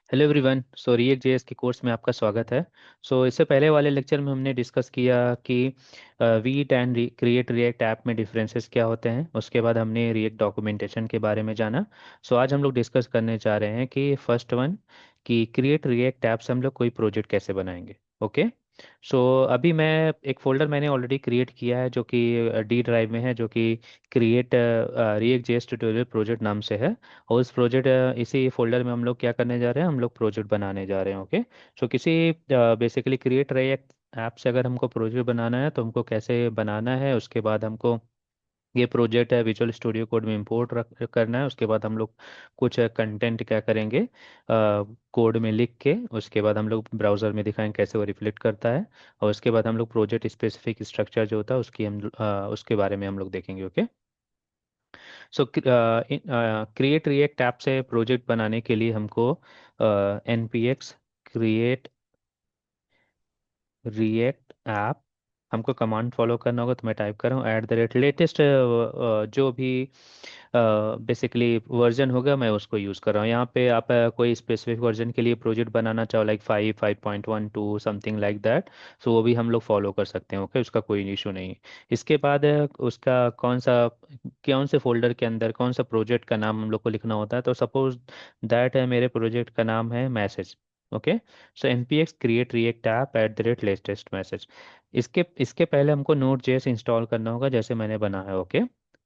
Hello everyone. React JS के course में आपका स्वागत है। इससे पहले वाले लेक्चर में हमने डिस्कस किया कि wheat and create React app में डिफरेंसेस क्या होते हैं। उसके बाद हमने रिएक्ट डॉक्यूमेंटेशन के बारे में जाना। आज हम लोग डिस्कस करने जा रहे हैं कि फर्स्ट वन, कि क्रिएट रिएक्ट ऐप से हम लोग कोई प्रोजेक्ट कैसे बनाएंगे। ओके। सो अभी मैं एक फोल्डर मैंने ऑलरेडी क्रिएट किया है जो कि डी ड्राइव में है, जो कि create react JS tutorial project नाम से है। और उस प्रोजेक्ट इसी फोल्डर में हम लोग क्या करने जा रहे हैं, हम लोग प्रोजेक्ट बनाने जा रहे हैं। ओके। किसी बेसिकली क्रिएट रिएक्ट ऐप से अगर हमको प्रोजेक्ट बनाना है तो हमको कैसे बनाना है, उसके बाद हमको ये प्रोजेक्ट है विजुअल स्टूडियो कोड में इंपोर्ट करना है। उसके बाद हम लोग कुछ कंटेंट क्या करेंगे, कोड में लिख के उसके बाद हम लोग ब्राउज़र में दिखाएंगे कैसे वो रिफ्लेक्ट करता है। और उसके बाद हम लोग प्रोजेक्ट स्पेसिफिक स्ट्रक्चर जो होता है उसके बारे में हम लोग देखेंगे। ओके। क्रिएट रिएक्ट ऐप से प्रोजेक्ट बनाने के लिए हमको N P X create React app हमको कमांड फॉलो करना होगा। तो मैं टाइप कर रहा हूँ @लेटेस्ट जो भी बेसिकली वर्जन होगा मैं उसको यूज़ कर रहा हूँ। यहाँ पे आप कोई स्पेसिफिक वर्जन के लिए प्रोजेक्ट बनाना चाहो, लाइक 5.12 समथिंग लाइक दैट, सो वो भी हम लोग फॉलो कर सकते हैं। ओके, उसका कोई इशू नहीं है। इसके बाद उसका कौन से फोल्डर के अंदर कौन सा प्रोजेक्ट का नाम हम लोग को लिखना होता है। तो सपोज दैट है मेरे प्रोजेक्ट का नाम है message. Okay. npx create React app @latest message. इसके इसके पहले हमको नोड जेएस इंस्टॉल करना होगा जैसे मैंने बना है। ओके।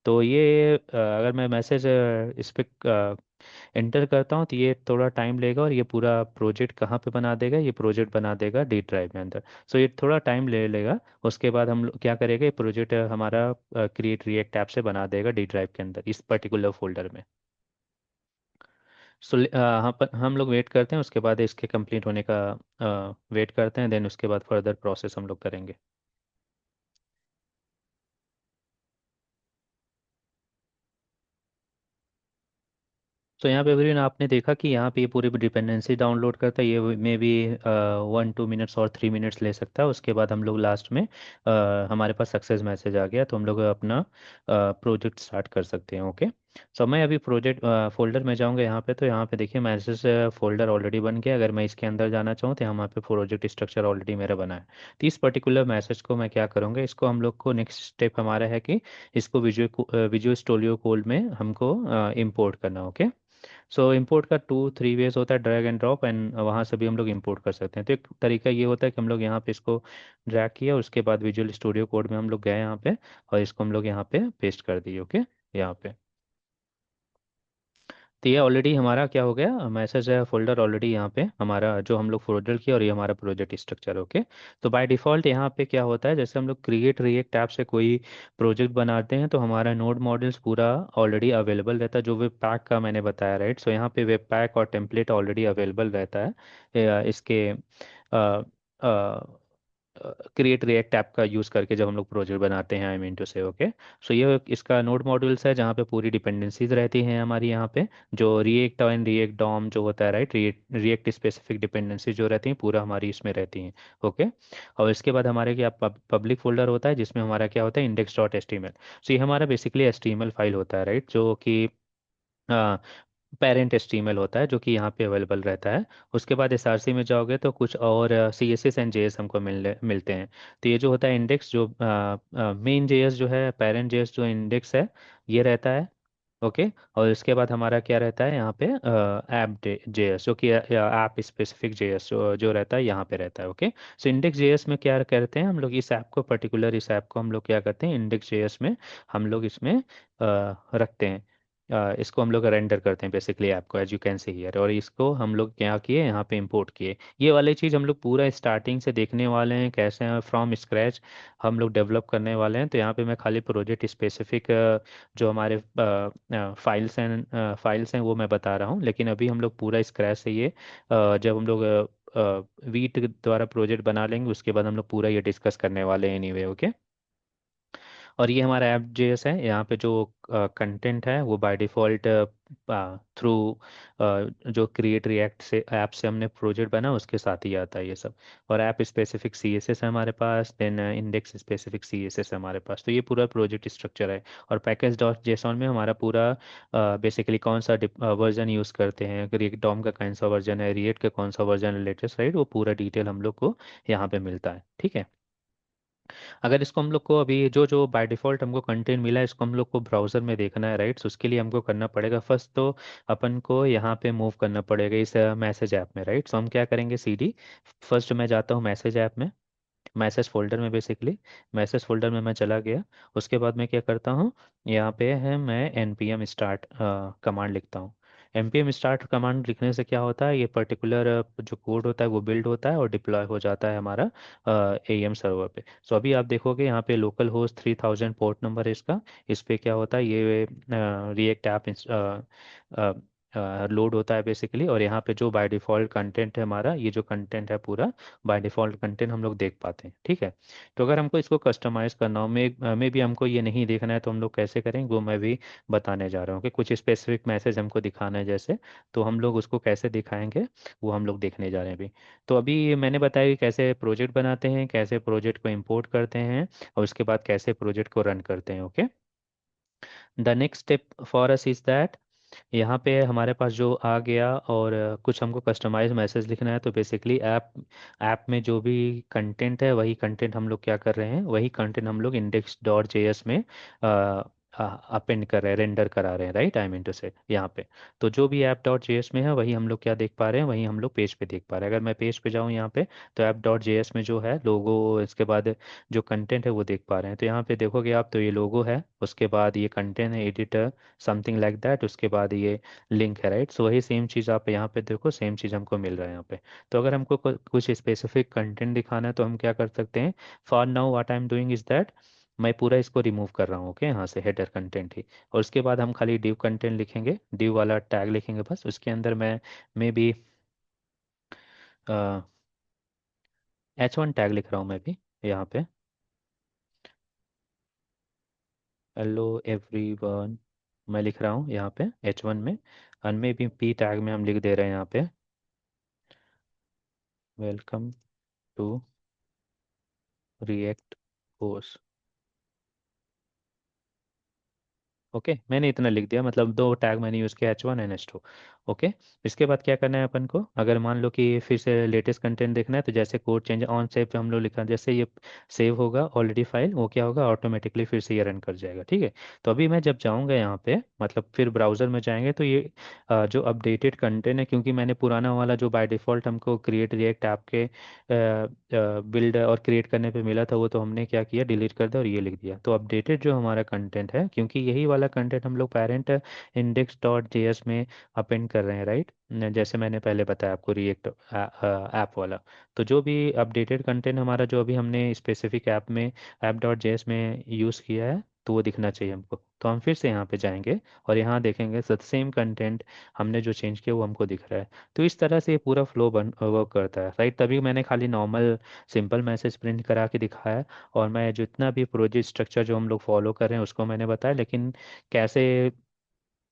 तो ये अगर मैं मैसेज इस पे एंटर करता हूँ तो ये थोड़ा टाइम लेगा और ये पूरा प्रोजेक्ट कहाँ पे बना देगा, ये प्रोजेक्ट बना देगा डी ड्राइव में अंदर। ये थोड़ा टाइम ले लेगा। उसके बाद हम लोग क्या करेंगे, ये प्रोजेक्ट हमारा क्रिएट रिएक्ट ऐप से बना देगा डी ड्राइव के अंदर इस पर्टिकुलर फोल्डर में। हम लोग वेट करते हैं, उसके बाद इसके कंप्लीट होने का वेट करते हैं, देन उसके बाद फर्दर प्रोसेस हम लोग करेंगे। यहाँ पे एवरीवन आपने देखा कि यहाँ पे ये पूरी डिपेंडेंसी डाउनलोड करता है। ये मे बी 1-2 मिनट्स और 3 मिनट्स ले सकता है। उसके बाद हम लोग लास्ट में हमारे पास सक्सेस मैसेज आ गया तो हम लोग अपना प्रोजेक्ट स्टार्ट कर सकते हैं। ओके। मैं अभी प्रोजेक्ट फोल्डर में जाऊँगा यहाँ पे। तो यहाँ पे देखिए मैसेज फोल्डर ऑलरेडी बन गया। अगर मैं इसके अंदर जाना चाहूँ तो यहाँ पे प्रोजेक्ट स्ट्रक्चर ऑलरेडी मेरा बना है। तो इस पर्टिकुलर मैसेज को मैं क्या करूँगा, इसको हम लोग को नेक्स्ट स्टेप हमारा है कि इसको विजुअल स्टूडियो कोड में हमको इम्पोर्ट करना। ओके। इंपोर्ट का 2-3 वेज होता है, ड्रैग एंड ड्रॉप, एंड वहाँ से भी हम लोग इंपोर्ट कर सकते हैं। तो एक तरीका ये होता है कि हम लोग यहाँ पे इसको ड्रैग किया, उसके बाद विजुअल स्टूडियो कोड में हम लोग गए यहाँ पे और इसको हम लोग यहाँ पे पेस्ट कर दिए। ओके। यहाँ पे तो ये ऑलरेडी हमारा क्या हो गया, मैसेज है फोल्डर ऑलरेडी यहाँ पे हमारा जो हम लोग फोल्डर किया, और ये हमारा प्रोजेक्ट स्ट्रक्चर। ओके। तो बाय डिफ़ॉल्ट यहाँ पे क्या होता है, जैसे हम लोग क्रिएट रिएक्ट ऐप से कोई प्रोजेक्ट बनाते हैं तो हमारा नोड मॉडल्स पूरा ऑलरेडी अवेलेबल रहता है, जो वेब पैक का मैंने बताया, राइट। यहाँ पे वेब पैक और टेम्पलेट ऑलरेडी अवेलेबल रहता है। इसके क्रिएट रिएक्ट ऐप का यूज़ करके जब हम लोग प्रोजेक्ट बनाते हैं, आई मीन टू से। ओके। ये इसका नोड मॉड्यूल्स है जहाँ पे पूरी डिपेंडेंसीज रहती हैं हमारी यहाँ पे, जो रिएक्ट एंड रिएक्ट डॉम जो होता है, राइट, रिएक्ट स्पेसिफिक डिपेंडेंसी जो रहती हैं पूरा हमारी इसमें रहती हैं। ओके। और इसके बाद हमारे क्या पब्लिक फोल्डर होता है जिसमें हमारा क्या होता है, index.html। ये हमारा बेसिकली HTML फाइल होता है, राइट, जो कि पेरेंट HTML होता है, जो कि यहाँ पे अवेलेबल रहता है। उसके बाद SRC में जाओगे तो कुछ और CSS एंड JS हमको मिलते हैं। तो ये जो होता है इंडेक्स, जो मेन JS जो है, पेरेंट JS जो इंडेक्स है, ये रहता है। ओके। और इसके बाद हमारा क्या रहता है यहाँ पे, ऐप JS जो कि ऐप स्पेसिफिक JS जो रहता है यहाँ पे रहता है। ओके। इंडेक्स JS में क्या करते हैं हम लोग, इस ऐप को पर्टिकुलर इस ऐप को हम लोग क्या करते हैं, इंडेक्स JS में हम लोग इसमें रखते हैं। इसको हम लोग रेंडर करते हैं बेसिकली ऐप को, as you can see here. और इसको हम लोग क्या किए, यहाँ पे इंपोर्ट किए। ये वाली चीज़ हम लोग पूरा स्टार्टिंग से देखने वाले हैं, कैसे हैं फ्रॉम स्क्रैच हम लोग डेवलप करने वाले हैं। तो यहाँ पे मैं खाली प्रोजेक्ट स्पेसिफिक जो हमारे फाइल्स हैं वो मैं बता रहा हूँ। लेकिन अभी हम लोग पूरा स्क्रैच से ये जब हम लोग वीट द्वारा प्रोजेक्ट बना लेंगे उसके बाद हम लोग पूरा ये डिस्कस करने वाले हैं एनीवे। ओके। और ये हमारा ऐप जेएस है। यहाँ पे जो कंटेंट है वो बाय डिफ़ॉल्ट थ्रू जो क्रिएट रिएक्ट से ऐप से हमने प्रोजेक्ट बना उसके साथ ही आता है ये सब। और app specific C S S है हमारे पास, then index specific C S S है हमारे पास। तो ये पूरा प्रोजेक्ट स्ट्रक्चर है। और पैकेज डॉट जेसॉन में हमारा पूरा बेसिकली कौन सा वर्जन यूज़ करते हैं, रिएक्ट डॉम का कौन सा वर्जन है, रिएक्ट का कौन सा वर्जन है लेटेस्ट, राइट, वो पूरा डिटेल हम लोग को यहाँ पे मिलता है। ठीक है। अगर इसको हम लोग को अभी जो जो बाय डिफ़ॉल्ट हमको कंटेंट मिला है इसको हम लोग को ब्राउज़र में देखना है, राइट। उसके लिए हमको करना पड़ेगा फर्स्ट तो अपन को यहाँ पे मूव करना पड़ेगा इस मैसेज ऐप में, राइट। सो हम क्या करेंगे, सीडी फर्स्ट मैं जाता हूँ मैसेज ऐप में, मैसेज फोल्डर में बेसिकली। मैसेज फोल्डर में मैं चला गया। उसके बाद मैं क्या करता हूँ, यहाँ पे है मैं N P M start command लिखता हूँ। N P M start command लिखने से क्या होता है, ये पर्टिकुलर जो कोड होता है वो बिल्ड होता है और डिप्लॉय हो जाता है हमारा ए एम सर्वर पे। सो अभी आप देखोगे यहाँ पे लोकल होस्ट 3000 पोर्ट नंबर है इसका। इस पे क्या होता है, ये रिएक्ट ऐप लोड होता है बेसिकली। और यहाँ पे जो बाय डिफ़ॉल्ट कंटेंट है हमारा, ये जो कंटेंट है पूरा बाय डिफ़ॉल्ट कंटेंट हम लोग देख पाते हैं। ठीक है। तो अगर हमको इसको कस्टमाइज़ करना हो, में भी हमको ये नहीं देखना है, तो हम लोग कैसे करेंगे वो मैं भी बताने जा रहा हूँ कि कुछ स्पेसिफिक मैसेज हमको दिखाना है जैसे, तो हम लोग उसको कैसे दिखाएंगे वो हम लोग देखने जा रहे हैं अभी। तो अभी मैंने बताया कि कैसे प्रोजेक्ट बनाते हैं, कैसे प्रोजेक्ट को इंपोर्ट करते हैं, और उसके बाद कैसे प्रोजेक्ट को रन करते हैं। Okay. The next step for us is that, यहाँ पे हमारे पास जो आ गया और कुछ हमको कस्टमाइज मैसेज लिखना है, तो बेसिकली ऐप ऐप में जो भी कंटेंट है वही कंटेंट हम लोग क्या कर रहे हैं, वही कंटेंट हम लोग इंडेक्स डॉट जेएस में अपेंड कर रहे हैं, रेंडर करा रहे हैं, राइट, आई मीन टू से यहाँ पे। तो जो भी ऐप डॉट जेएस में है वही हम लोग क्या देख पा रहे हैं, वही हम लोग पेज पे देख पा रहे हैं। अगर मैं पेज पे जाऊँ यहाँ पे, तो ऐप डॉट जेएस में जो है लोगो, इसके बाद जो कंटेंट है वो देख पा रहे हैं। तो यहाँ पे देखोगे आप, तो ये लोगो है, उसके बाद ये कंटेंट है, एडिटर समथिंग लाइक दैट, उसके बाद ये लिंक है, राइट। सो वही सेम चीज़ आप यहाँ पे देखो, सेम चीज़ हमको मिल रहा है यहाँ पे। तो अगर हमको कुछ स्पेसिफिक कंटेंट दिखाना है तो हम क्या कर सकते हैं, for now what I am doing is that, मैं पूरा इसको रिमूव कर रहा हूँ, ओके, यहाँ से हेडर कंटेंट ही। और उसके बाद हम खाली डिव कंटेंट लिखेंगे, डिव वाला टैग लिखेंगे बस। उसके अंदर मैं मे बी H1 टैग लिख रहा हूँ मैं भी यहाँ पे, हेलो एवरीवन, मैं लिख रहा हूँ यहाँ पे H1 में। और मे भी पी टैग में हम लिख दे रहे हैं यहाँ पे, welcome to React course. Okay, मैंने इतना लिख दिया, मतलब दो टैग मैंने यूज़ किया, H1 एंड H2। ओके। इसके बाद क्या करना है अपन को, अगर मान लो कि फिर से लेटेस्ट कंटेंट देखना है, तो जैसे कोड चेंज ऑन सेव पे हम लोग लिखा, जैसे ये सेव होगा ऑलरेडी फाइल, वो क्या होगा, ऑटोमेटिकली फिर से ये रन कर जाएगा। ठीक है। तो अभी मैं जब जाऊँगा यहाँ पे, मतलब फिर ब्राउज़र में जाएंगे, तो ये जो अपडेटेड कंटेंट है, क्योंकि मैंने पुराना वाला जो बाय डिफ़ॉल्ट हमको क्रिएट रिएक्ट ऐप के बिल्ड और क्रिएट करने पे मिला था, वो तो हमने क्या किया, डिलीट कर दिया और ये लिख दिया। तो अपडेटेड जो हमारा कंटेंट है, क्योंकि यही वाला कंटेंट हम लोग पेरेंट इंडेक्स डॉट जेएस में अपेंड कर रहे हैं, राइट, जैसे मैंने पहले बताया आपको रिएक्ट ऐप वाला। तो जो भी अपडेटेड कंटेंट हमारा, जो अभी हमने स्पेसिफिक ऐप में ऐप डॉट जेएस में यूज़ किया है, तो वो दिखना चाहिए हमको। तो हम फिर से यहाँ पे जाएंगे और यहाँ देखेंगे सेम कंटेंट हमने जो चेंज किया वो हमको दिख रहा है। तो इस तरह से ये पूरा फ्लो बन वर्क करता है, राइट। तभी मैंने खाली नॉर्मल सिंपल मैसेज प्रिंट करा के दिखाया है। और मैं जितना भी प्रोजेक्ट स्ट्रक्चर जो हम लोग फॉलो कर रहे हैं उसको मैंने बताया, लेकिन कैसे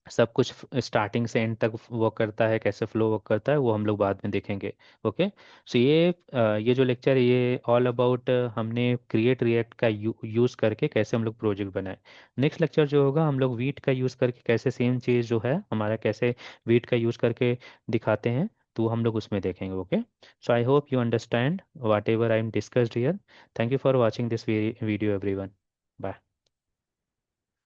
सब कुछ स्टार्टिंग से एंड तक वर्क करता है, कैसे फ्लो वर्क करता है, वो हम लोग बाद में देखेंगे। ओके। सो ये जो लेक्चर है ये ऑल अबाउट हमने क्रिएट रिएक्ट का यूज़ करके कैसे हम लोग प्रोजेक्ट बनाए। नेक्स्ट लेक्चर जो होगा, हम लोग वीट का यूज़ करके कैसे सेम चीज़ जो है हमारा, कैसे वीट का यूज़ करके दिखाते हैं, तो हम लोग उसमें देखेंगे। Okay. So I hope you understand whatever I am discussed here. Thank you for watching this video everyone. Bye.